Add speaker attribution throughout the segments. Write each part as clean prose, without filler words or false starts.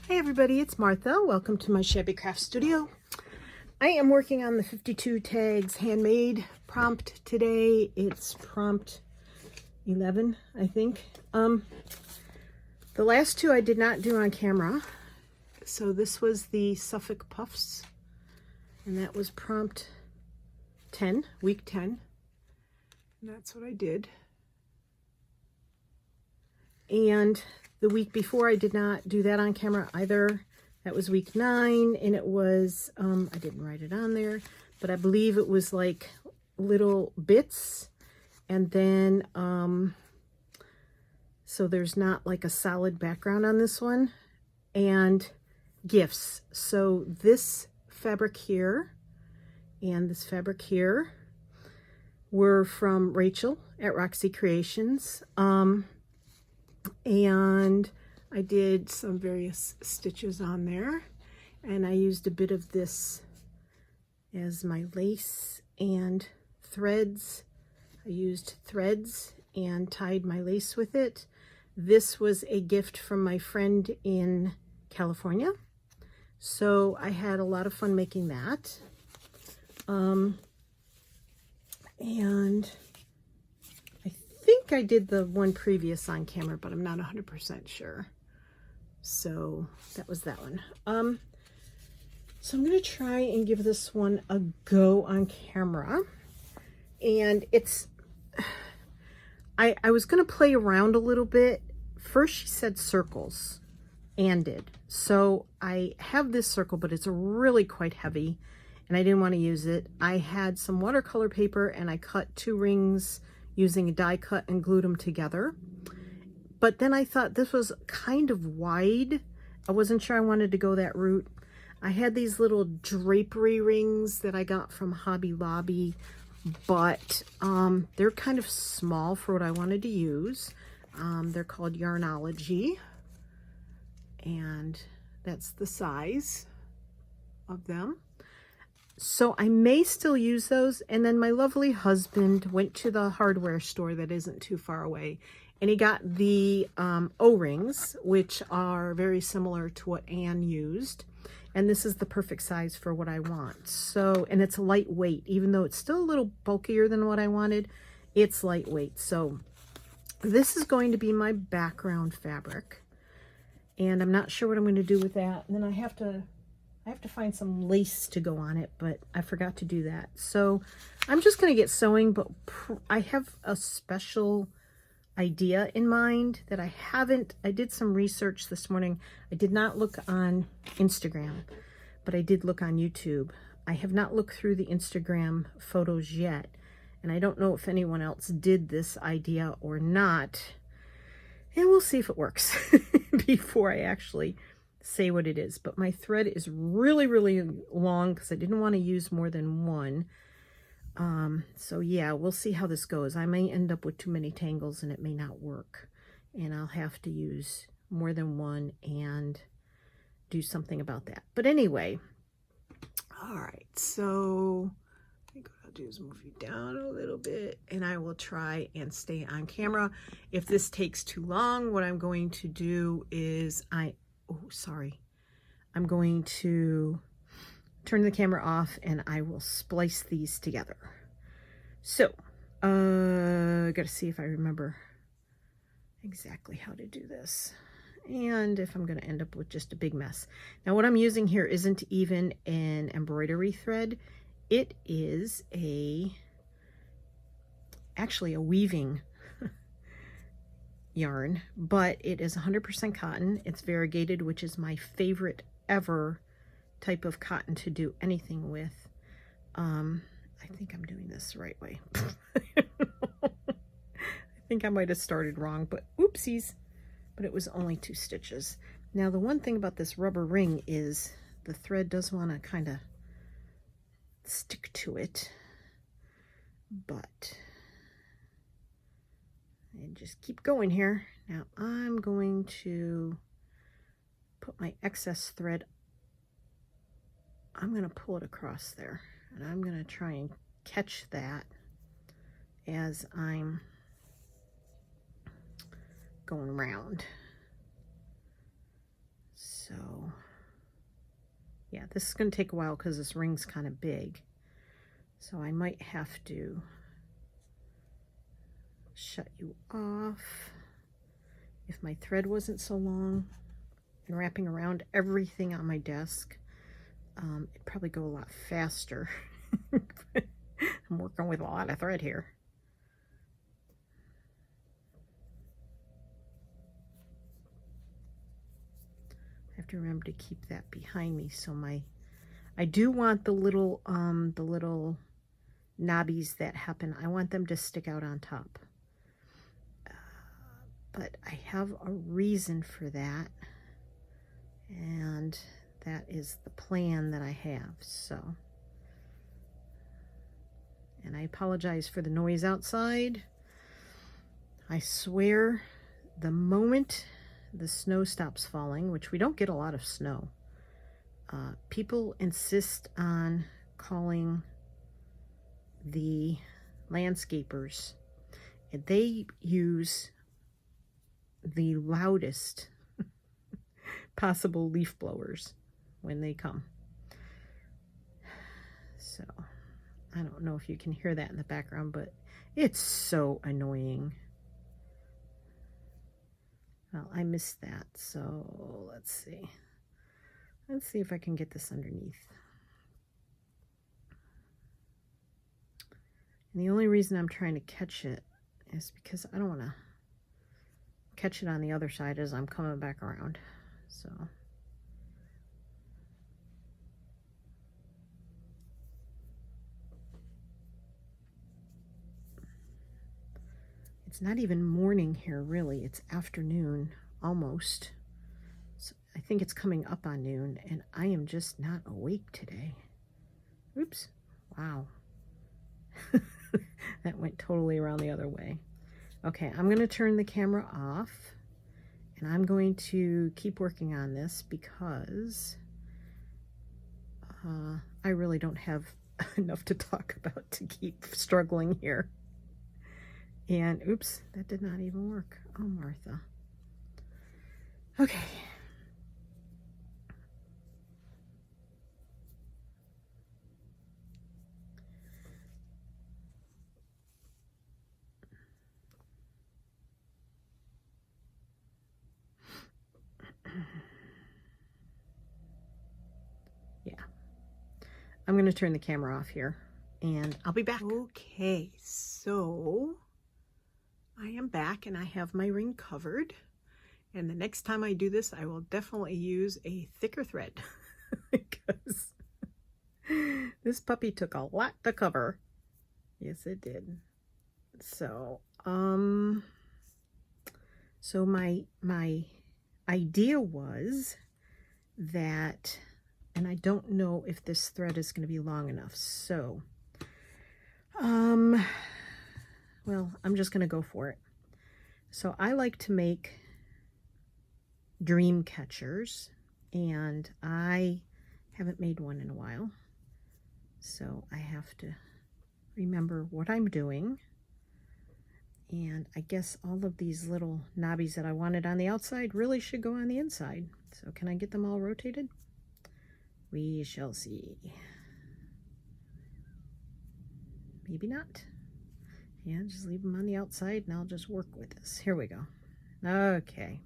Speaker 1: Hi everybody, it's Martha. Welcome to my Shabby Craft Studio. I am working on the 52 tags handmade prompt today. It's prompt 11, I think. The last two I did not do on camera. So this was the Suffolk Puffs, and that was prompt 10, week 10. And that's what I did. And the week before I did not do that on camera either. That was week 9, and it was, I didn't write it on there, but I believe it was like little bits. And then, so there's not like a solid background on this one. And gifts. So this fabric here and this fabric here were from Rachel at Roxy Creations. And I did some various stitches on there, and I used a bit of this as my lace and threads. I used threads and tied my lace with it. This was a gift from my friend in California, so I had a lot of fun making that. And I think I did the one previous on camera, but I'm not 100% sure. So that was that one. So I'm going to try and give this one a go on camera. And it's, I was going to play around a little bit. First she said circles, and did. So I have this circle, but it's really quite heavy, and I didn't want to use it. I had some watercolor paper, and I cut 2 rings using a die cut and glued them together. But then I thought this was kind of wide. I wasn't sure I wanted to go that route. I had these little drapery rings that I got from Hobby Lobby, but they're kind of small for what I wanted to use. They're called Yarnology, and that's the size of them. So I may still use those. And then my lovely husband went to the hardware store that isn't too far away, and he got the O-rings, which are very similar to what Anne used. And this is the perfect size for what I want. So, and it's lightweight, even though it's still a little bulkier than what I wanted, it's lightweight. So this is going to be my background fabric, and I'm not sure what I'm going to do with that. And then I have to find some lace to go on it, but I forgot to do that. So I'm just going to get sewing, but I have a special idea in mind that I did some research this morning. I did not look on Instagram, but I did look on YouTube. I have not looked through the Instagram photos yet, and I don't know if anyone else did this idea or not. And we'll see if it works before I actually say what it is. But my thread is really, really long because I didn't want to use more than one. So yeah, we'll see how this goes. I may end up with too many tangles and it may not work, and I'll have to use more than one and do something about that. But anyway, all right, so I think what I'll do is move you down a little bit, and I will try and stay on camera. If this takes too long, what I'm going to do is I'm going to turn the camera off, and I will splice these together. So, I gotta see if I remember exactly how to do this, and if I'm gonna end up with just a big mess. Now, what I'm using here isn't even an embroidery thread. It is actually a weaving yarn, but it is 100% cotton. It's variegated, which is my favorite ever type of cotton to do anything with. I think I'm doing this the right way. I think I might have started wrong, but oopsies. But it was only 2 stitches. Now, the one thing about this rubber ring is the thread does want to kind of stick to it, but and just keep going here. Now I'm going to put my excess thread, I'm going to pull it across there, and I'm going to try and catch that as I'm going around. So this is going to take a while because this ring's kind of big. So I might have to shut you off. If my thread wasn't so long and wrapping around everything on my desk, it'd probably go a lot faster. I'm working with a lot of thread here. I have to remember to keep that behind me, so I do want the little knobbies that happen, I want them to stick out on top. But I have a reason for that, and that is the plan that I have. So, and I apologize for the noise outside. I swear the moment the snow stops falling, which we don't get a lot of snow, people insist on calling the landscapers, and they use the loudest possible leaf blowers when they come. So I don't know if you can hear that in the background, but it's so annoying. Well, I missed that, so let's see if I can get this underneath. And the only reason I'm trying to catch it is because I don't want to catch it on the other side as I'm coming back around. So it's not even morning here, really. It's afternoon, almost. So I think it's coming up on noon, and I am just not awake today. Oops. Wow. That went totally around the other way. Okay, I'm going to turn the camera off, and I'm going to keep working on this because I really don't have enough to talk about to keep struggling here. And oops, that did not even work. Oh, Martha. Okay. Yeah. I'm going to turn the camera off here, and I'll be back. Okay, so I am back, and I have my ring covered. And the next time I do this, I will definitely use a thicker thread because this puppy took a lot to cover. Yes, it did. So, so my idea was that, and I don't know if this thread is going to be long enough. So, well, I'm just going to go for it. So I like to make dream catchers, and I haven't made one in a while. So I have to remember what I'm doing. And I guess all of these little knobbies that I wanted on the outside really should go on the inside. So can I get them all rotated? We shall see. Maybe not. Yeah, just leave them on the outside and I'll just work with this. Here we go. Okay.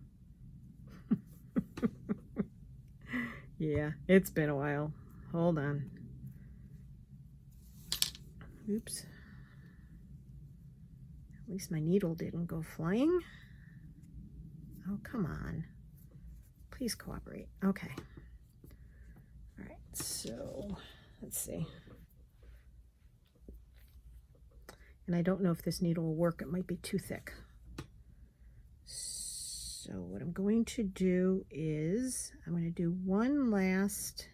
Speaker 1: Yeah, it's been a while. Hold on. Oops. At least my needle didn't go flying. Oh, come on. Please cooperate. Okay. All right, so let's see. And I don't know if this needle will work. It might be too thick. So what I'm going to do is I'm going to do one last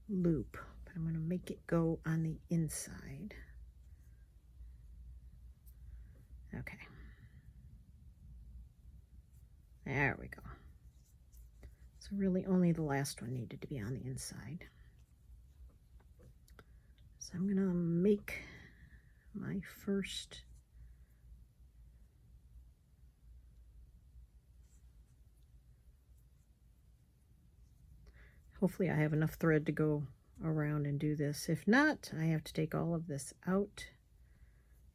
Speaker 1: loop, but I'm going to make it go on the inside. Okay. There we go. So really only the last one needed to be on the inside. So I'm going to make my first hopefully I have enough thread to go around and do this. If not, I have to take all of this out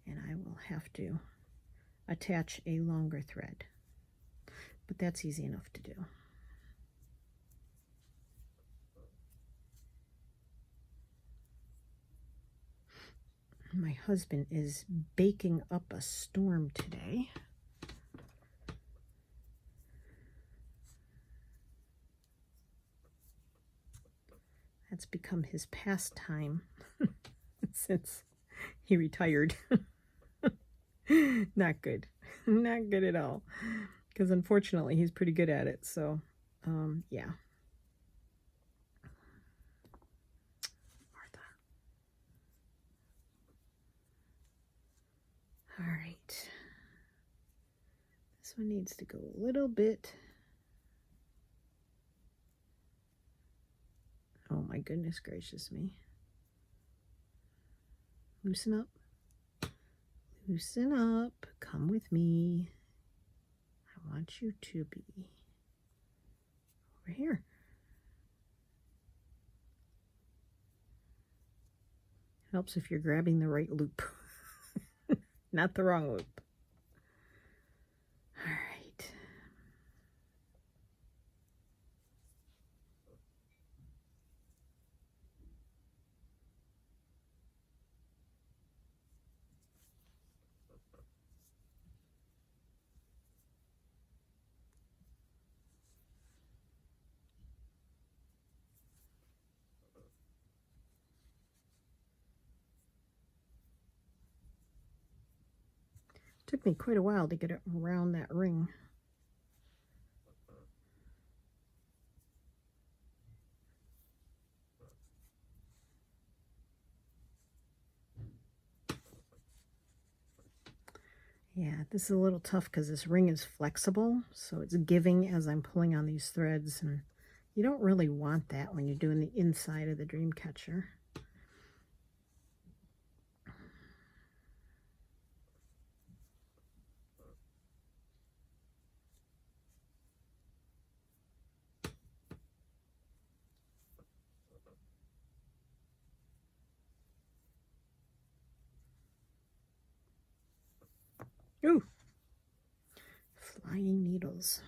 Speaker 1: and I will have to attach a longer thread. But that's easy enough to do. My husband is baking up a storm today. That's become his pastime since he retired. Not good. Not good at all. Because unfortunately, he's pretty good at it. So, yeah. Martha. All right. This one needs to go a little bit. Oh my goodness gracious me. Loosen up. Loosen up. Come with me. I want you to be over here. Helps if you're grabbing the right loop. Not the wrong loop. All right. Took me quite a while to get it around that ring. Yeah, this is a little tough because this ring is flexible, so it's giving as I'm pulling on these threads, and you don't really want that when you're doing the inside of the dream catcher. Ooh, flying needles.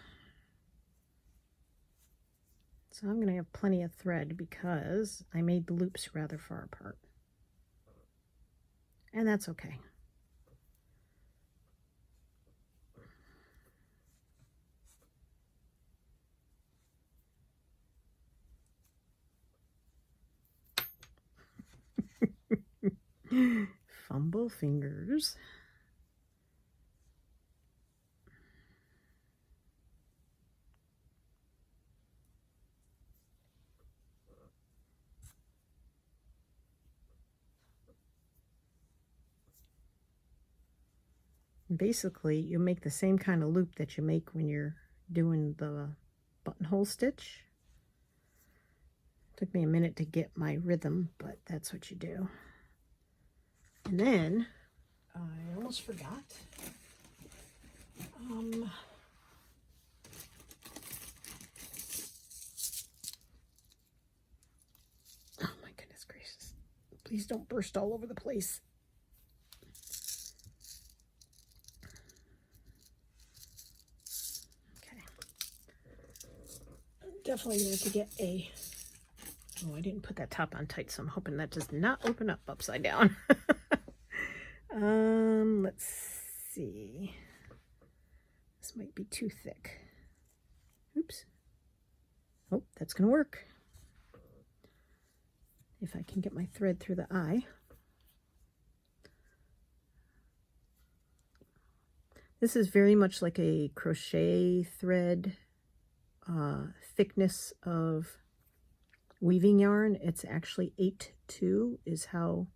Speaker 1: So I'm going to have plenty of thread because I made the loops rather far apart. And that's okay. Fumble fingers. Basically, you make the same kind of loop that you make when you're doing the buttonhole stitch. Took me a minute to get my rhythm, but that's what you do. And then, I almost forgot. Oh my goodness gracious. Please don't burst all over the place. Definitely gonna have to get a, oh, I didn't put that top on tight, so I'm hoping that does not open up upside down. Let's see. This might be too thick. Oops. Oh, that's gonna work. If I can get my thread through the eye. This is very much like a crochet thread. Thickness of weaving yarn. It's actually 8-2 is how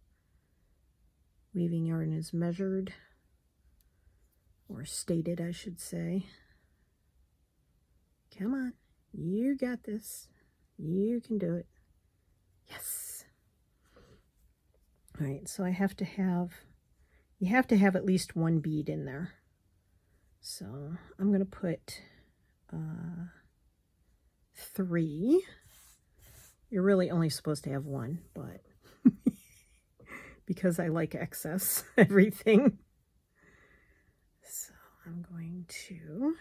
Speaker 1: weaving yarn is measured, or stated, I should say. Come on, you got this. You can do it. Yes. All right, so I have to have, you have to have at least one bead in there. So I'm going to put 3. You're really only supposed to have one, but because I like excess everything. So I'm going to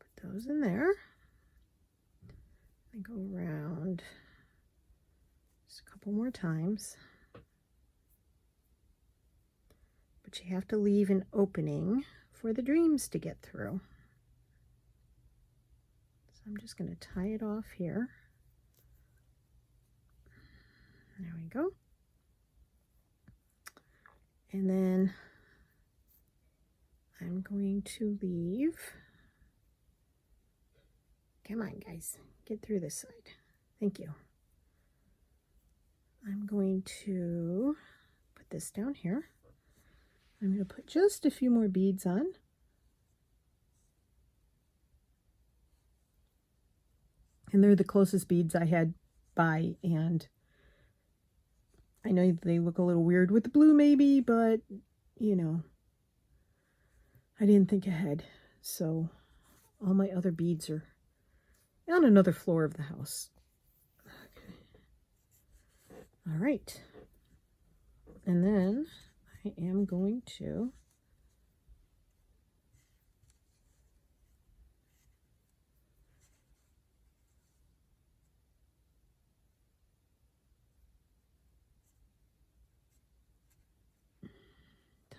Speaker 1: put those in there. I go around just a couple more times. But you have to leave an opening for the dreams to get through. So I'm just going to tie it off here. There we go. And then I'm going to leave. Come on, guys, get through this side. Thank you. I'm going to put this down here. I'm going to put just a few more beads on. And they're the closest beads I had by, and I know they look a little weird with the blue maybe, but you know, I didn't think ahead. So all my other beads are on another floor of the house. Okay. All right. And then I am going to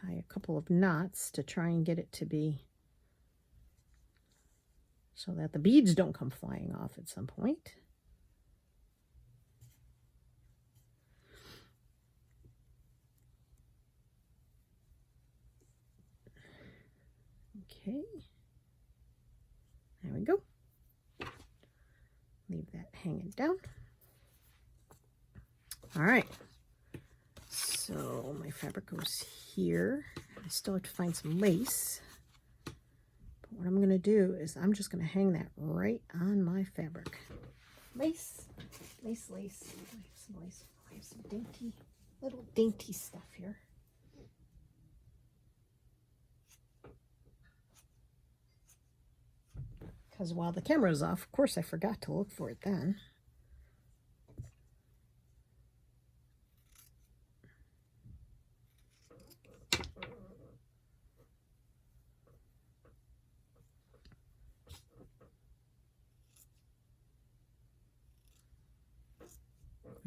Speaker 1: tie a couple of knots to try and get it to be so that the beads don't come flying off at some point. Okay, there we go. Leave that hanging down. All right, so my fabric goes here. I still have to find some lace. But what I'm going to do is I'm just going to hang that right on my fabric. Lace, lace, lace. I have some lace. I have some dainty, little dainty stuff here. Because while the camera's off, of course, I forgot to look for it then.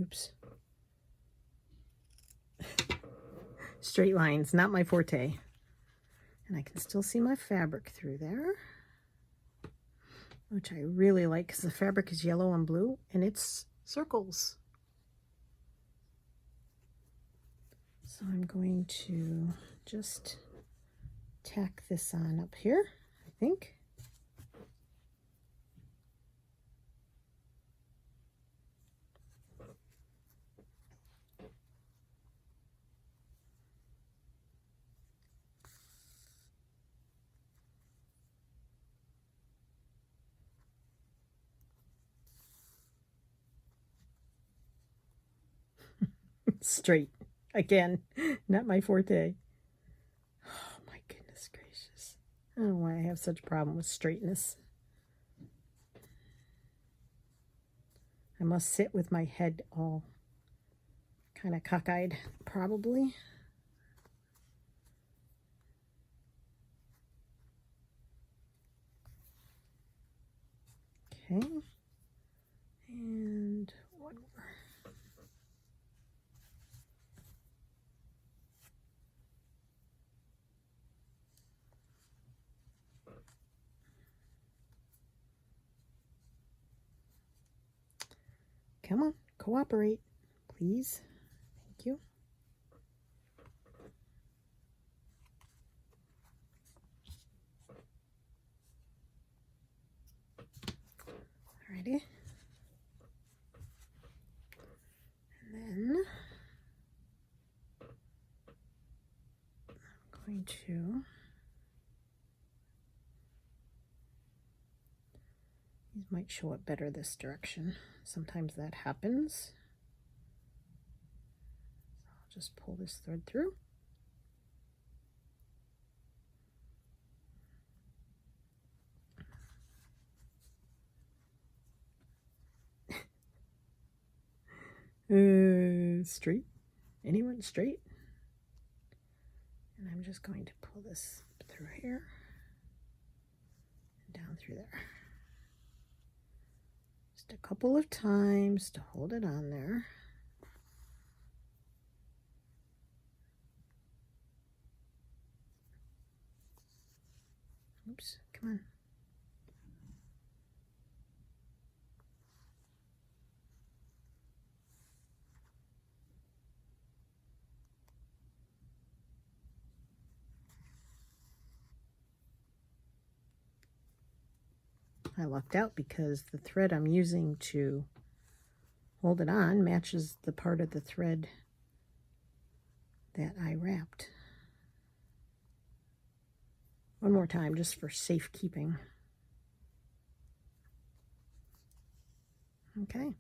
Speaker 1: Oops. Straight lines, not my forte. And I can still see my fabric through there, which I really like because the fabric is yellow and blue and it's circles. So I'm going to just tack this on up here, I think. Straight again, not my forte. Oh my goodness gracious, I don't know why I have such a problem with straightness. I must sit with my head all kind of cockeyed, probably. Okay, and one more. Come on, cooperate, please. Thank you. Alrighty. And then I'm going to these might show up better this direction. Sometimes that happens. So I'll just pull this thread through. Straight. Anyone straight? And I'm just going to pull this through here and down through there. Just a couple of times to hold it on there. Oops, come on. I lucked out because the thread I'm using to hold it on matches the part of the thread that I wrapped. One more time just for safekeeping. Okay.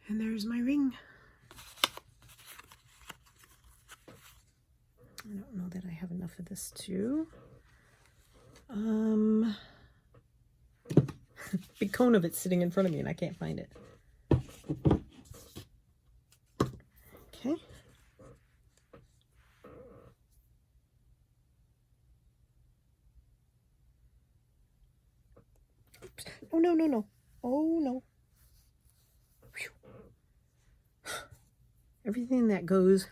Speaker 1: And there's my ring. I don't know that I have enough of this too. Big cone of it sitting in front of me and I can't find it. Okay. Oops. Oh, no, no, no. Oh, no. Whew. Everything that goes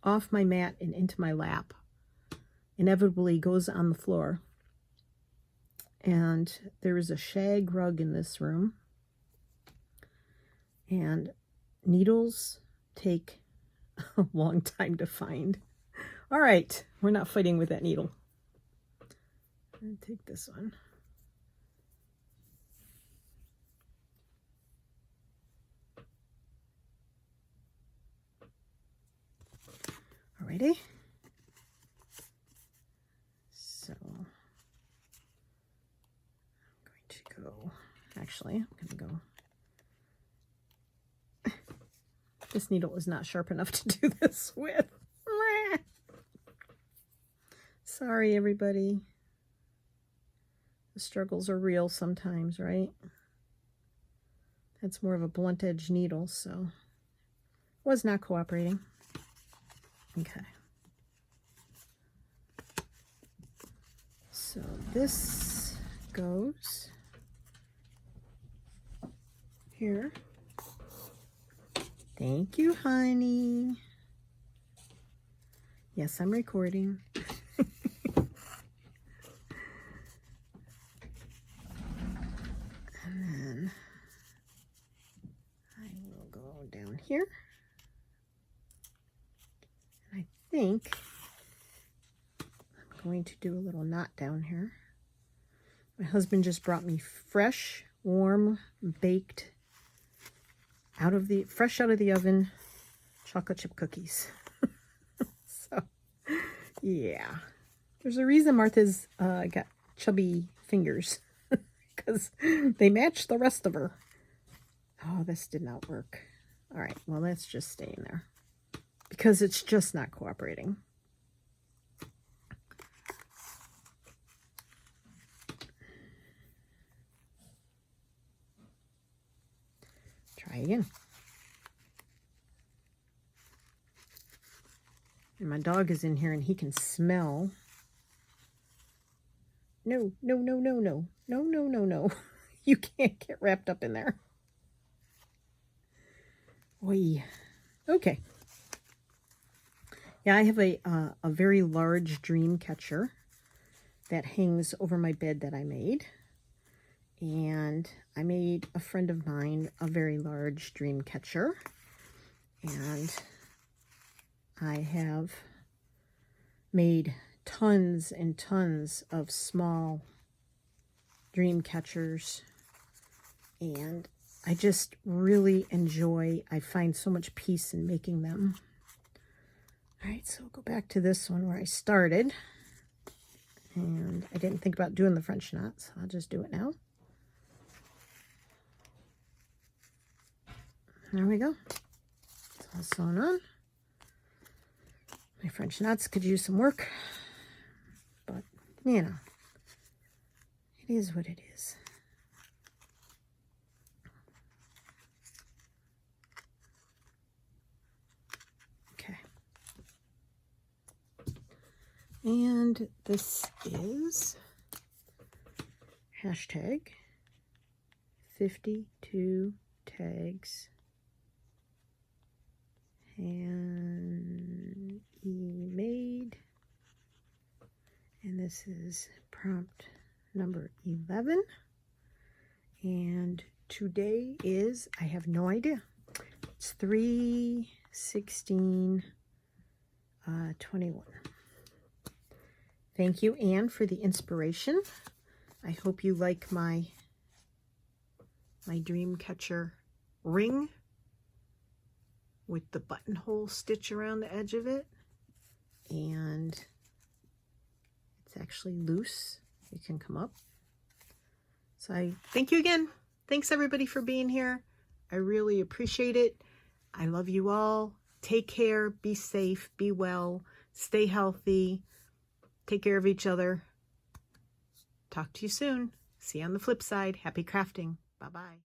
Speaker 1: off my mat and into my lap inevitably goes on the floor. And there is a shag rug in this room. And needles take a long time to find. All right, we're not fighting with that needle. I'm going to take this one. Alrighty. So I'm going to go, actually, I'm going to go. This needle is not sharp enough to do this with. Sorry, everybody. The struggles are real sometimes, right? That's more of a blunt edge needle, so was not cooperating. Okay. So this goes here. Thank you, honey. Yes, I'm recording. And then I will go down here. And I think I'm going to do a little knot down here. My husband just brought me fresh, warm, baked, fresh out of the oven chocolate chip cookies. So, yeah. There's a reason Martha's got chubby fingers, because they match the rest of her. Oh, this did not work. All right, well, let's just stay in there because it's just not cooperating. Try again. And my dog is in here and he can smell. No, no, no, no, no. No, no, no, no. You can't get wrapped up in there. Oy. Okay. Yeah, I have a very large dream catcher that hangs over my bed that I made. And I made a friend of mine a very large dream catcher. And I have made tons and tons of small dream catchers, and I just really I find so much peace in making them. All right, so we'll go back to this one where I started, and I didn't think about doing the French knot, so I'll just do it now. There we go. It's all sewn on. My French knots could use some work, but you know, it is what it is. Okay. And this is hashtag 52 tags and made, and this is prompt number 11, and today is, I have no idea, it's 3/16/21. Thank you, Anne, for the inspiration. I hope you like my dream catcher ring with the buttonhole stitch around the edge of it, and it's actually loose. It can come up. So I thank you again. Thanks everybody for being here. I really appreciate it. I love you all. Take care, be safe, be well, stay healthy, take care of each other. Talk to you soon. See you on the flip side. Happy crafting. Bye-bye.